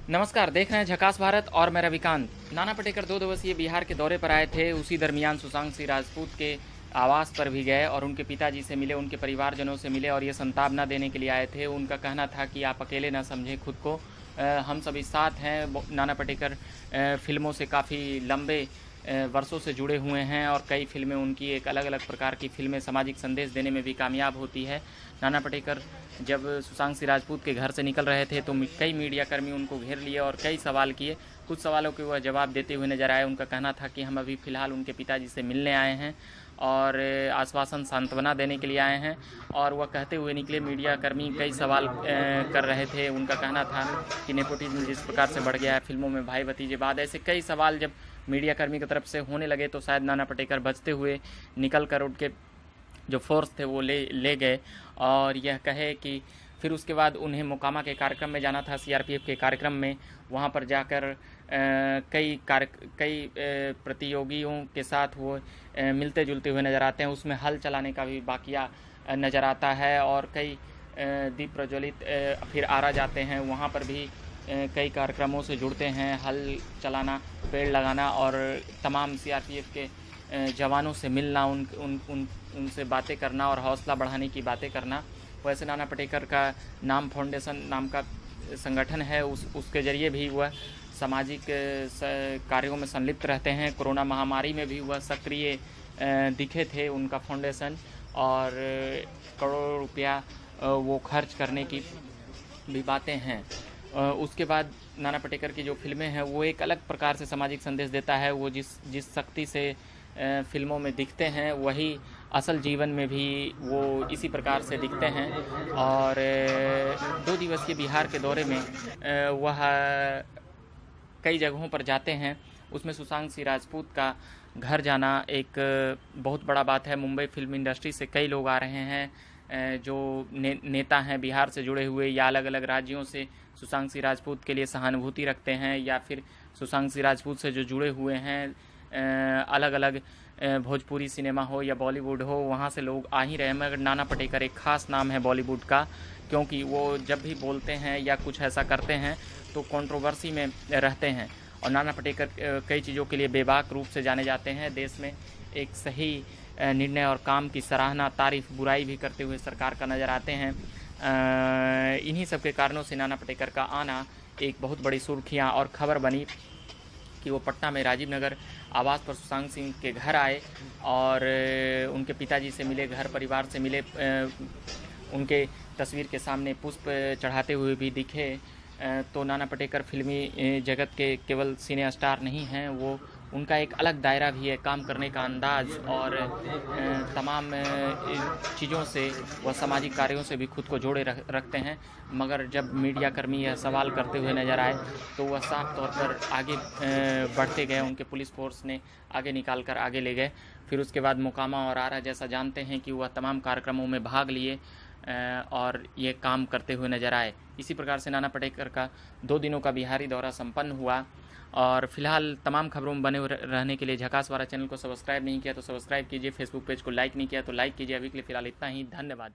नमस्कार, देख रहे हैं झकास भारत और मैं रविकांत। नाना पाटेकर 2 दिवसीय बिहार के दौरे पर आए थे। उसी दरमियान सुशांत सिंह राजपूत के आवास पर भी गए और उनके पिताजी से मिले, उनके परिवारजनों से मिले और ये सांत्वना देने के लिए आए थे। उनका कहना था कि आप अकेले ना समझें खुद को, हम सभी साथ हैं। नाना पाटेकर फिल्मों से काफ़ी लंबे वर्षों से जुड़े हुए हैं और कई फिल्में उनकी, एक अलग अलग प्रकार की फिल्में सामाजिक संदेश देने में भी कामयाब होती है। नाना पाटेकर जब सुशांत सिंह राजपूत के घर से निकल रहे थे तो कई मीडिया कर्मी उनको घेर लिए और कई सवाल किए। कुछ सवालों के वह जवाब देते हुए नजर आए। उनका कहना था कि हम अभी फ़िलहाल उनके पिताजी से मिलने आए हैं और आश्वासन सांत्वना देने के लिए आए हैं। और वह कहते हुए निकले। मीडिया कर्मी कई सवाल कर रहे थे। उनका कहना था कि नेपोटिज्म जिस प्रकार से बढ़ गया है, फिल्मों में भाई भतीजेवाद, ऐसे कई सवाल जब मीडिया कर्मी की तरफ से होने लगे तो शायद नाना पाटेकर बचते हुए निकल कर उनके जो फोर्स थे वो ले गए और यह कहे कि फिर उसके बाद उन्हें मोकामा के कार्यक्रम में जाना था, सीआरपीएफ के कार्यक्रम में। वहाँ पर जाकर कई प्रतियोगियों के साथ वो मिलते जुलते हुए नज़र आते हैं। उसमें हल चलाने का भी बाकिया नज़र आता है और कई दीप प्रज्वलित फिर आरा जाते हैं, वहाँ पर भी कई कार्यक्रमों से जुड़ते हैं। हल चलाना, पेड़ लगाना और तमाम सीआरपीएफ के जवानों से मिलना, उनसे बातें करना और हौसला बढ़ाने की बातें करना। वैसे नाना पाटेकर का नाम फाउंडेशन नाम का संगठन है, उसके ज़रिए भी वह सामाजिक कार्यों में संलिप्त रहते हैं। कोरोना महामारी में भी वह सक्रिय दिखे थे, उनका फाउंडेशन, और करोड़ों रुपया वो खर्च करने की भी बातें हैं। उसके बाद नाना पाटेकर की जो फिल्में हैं वो एक अलग प्रकार से सामाजिक संदेश देता है। वो जिस शक्ति से फिल्मों में दिखते हैं वही असल जीवन में भी वो इसी प्रकार से दिखते हैं। और 2 दिवसीय बिहार के दौरे में वह कई जगहों पर जाते हैं। उसमें सुशांत सिंह राजपूत का घर जाना एक बहुत बड़ा बात है। मुंबई फिल्म इंडस्ट्री से कई लोग आ रहे हैं जो नेता हैं बिहार से जुड़े हुए या अलग अलग राज्यों से सुशांत सिंह राजपूत के लिए सहानुभूति रखते हैं, या फिर सुशांत सिंह राजपूत से जो जुड़े हुए हैं अलग अलग भोजपुरी सिनेमा हो या बॉलीवुड हो, वहाँ से लोग आ ही रहे हैं। मगर नाना पाटेकर एक ख़ास नाम है बॉलीवुड का, क्योंकि वो जब भी बोलते हैं या कुछ ऐसा करते हैं तो कंट्रोवर्सी में रहते हैं। और नाना पाटेकर कई चीज़ों के लिए बेबाक रूप से जाने जाते हैं। देश में एक सही निर्णय और काम की सराहना, तारीफ, बुराई भी करते हुए सरकार का नज़र आते हैं। इन्हीं सब के कारणों से नाना पाटेकर का आना एक बहुत बड़ी सुर्खियाँ और ख़बर बनी कि वो पटना में राजीव नगर आवास पर सुशांत सिंह के घर आए और उनके पिताजी से मिले, घर परिवार से मिले, उनके तस्वीर के सामने पुष्प चढ़ाते हुए भी दिखे। तो नाना पाटेकर फिल्मी जगत के केवल सिने स्टार नहीं हैं, वो उनका एक अलग दायरा भी है, काम करने का अंदाज़ और तमाम चीज़ों से वह सामाजिक कार्यों से भी खुद को जोड़े रखते हैं। मगर जब मीडिया कर्मी यह सवाल करते हुए नज़र आए तो वह साफ तौर पर आगे बढ़ते गए। उनके पुलिस फोर्स ने आगे निकाल कर आगे ले गए। फिर उसके बाद मोकामा और आरा जैसा जानते हैं कि वह तमाम कार्यक्रमों में भाग लिए और ये काम करते हुए नज़र आए। इसी प्रकार से नाना पाटेकर का 2 दिनों का बिहारी दौरा संपन्न हुआ। और फिलहाल तमाम खबरों में बने रहने के लिए झकास वारा चैनल को सब्सक्राइब नहीं किया तो सब्सक्राइब कीजिए, फेसबुक पेज को लाइक नहीं किया तो लाइक कीजिए। अभी के लिए फ़िलहाल इतना ही, धन्यवाद।